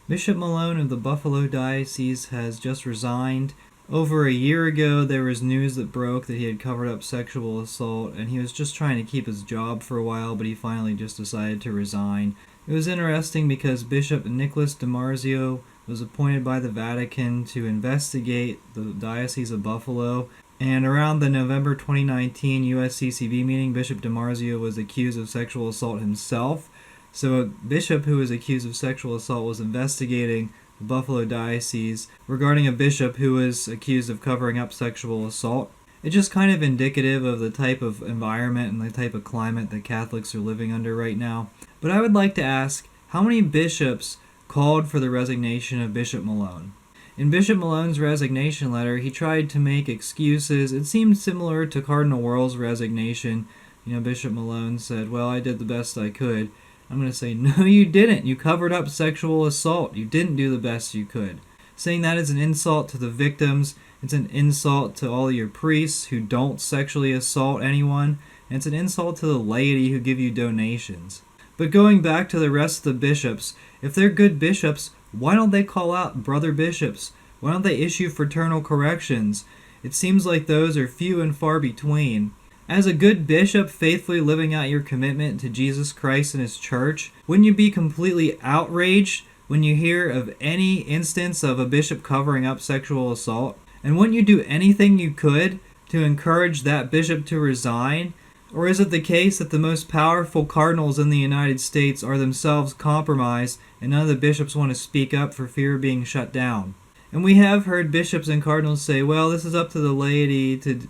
Bishop Malone of the Buffalo Diocese has just resigned. Over a year ago, there was news that broke that he had covered up sexual assault, and he was just trying to keep his job for a while, but he finally just decided to resign. It was interesting because Bishop Nicholas DiMarzio was appointed by the Vatican to investigate the Diocese of Buffalo, and around the November 2019 USCCB meeting, Bishop DiMarzio was accused of sexual assault himself. So a bishop who was accused of sexual assault was investigating the Buffalo Diocese regarding a bishop who was accused of covering up sexual assault. It's just kind of indicative of the type of environment and the type of climate that Catholics are living under right now. But I would like to ask, how many bishops called for the resignation of Bishop Malone? In Bishop Malone's resignation letter, he tried to make excuses. It seemed similar to Cardinal Wuerl's resignation. Bishop Malone said, well, I did the best I could. I'm going to say, no, you didn't. You covered up sexual assault. You didn't do the best you could. Saying that is an insult to the victims. It's an insult to all your priests who don't sexually assault anyone. And it's an insult to the laity who give you donations. But going back to the rest of the bishops, if they're good bishops, why don't they call out brother bishops? Why don't they issue fraternal corrections? It seems like those are few and far between. As a good bishop faithfully living out your commitment to Jesus Christ and His church, wouldn't you be completely outraged when you hear of any instance of a bishop covering up sexual assault? And wouldn't you do anything you could to encourage that bishop to resign? Or is it the case that the most powerful cardinals in the United States are themselves compromised and none of the bishops want to speak up for fear of being shut down? And we have heard bishops and cardinals say, well, this is up to the laity to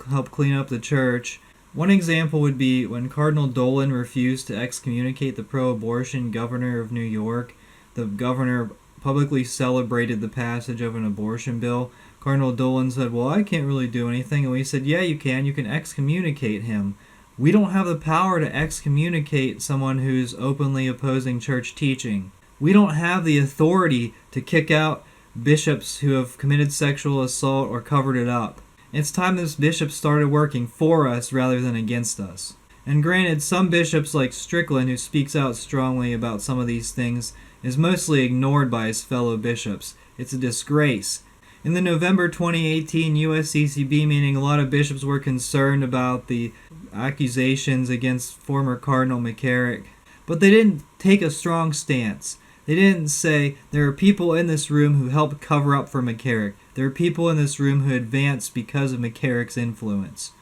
help clean up the church. One example would be when Cardinal Dolan refused to excommunicate the pro-abortion governor of New York. The governor publicly celebrated the passage of an abortion bill. Cardinal Dolan said, well, I can't really do anything. And we said, yeah, you can. You can excommunicate him. We don't have the power to excommunicate someone who's openly opposing church teaching. We don't have the authority to kick out bishops who have committed sexual assault or covered it up. It's time this bishop started working for us rather than against us. And granted, some bishops like Strickland, who speaks out strongly about some of these things, is mostly ignored by his fellow bishops. It's a disgrace. In the November 2018 USCCB meeting, a lot of bishops were concerned about the accusations against former Cardinal McCarrick, but they didn't take a strong stance. They didn't say, there are people in this room who helped cover up for McCarrick. There are people in this room who advanced because of McCarrick's influence.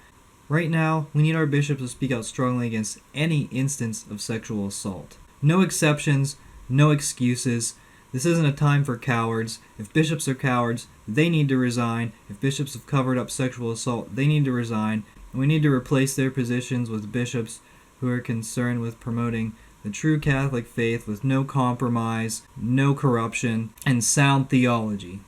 Right now, we need our bishops to speak out strongly against any instance of sexual assault. No exceptions, no excuses. This isn't a time for cowards. If bishops are cowards, they need to resign. If bishops have covered up sexual assault, they need to resign. And we need to replace their positions with bishops who are concerned with promoting the true Catholic faith with no compromise, no corruption, and sound theology.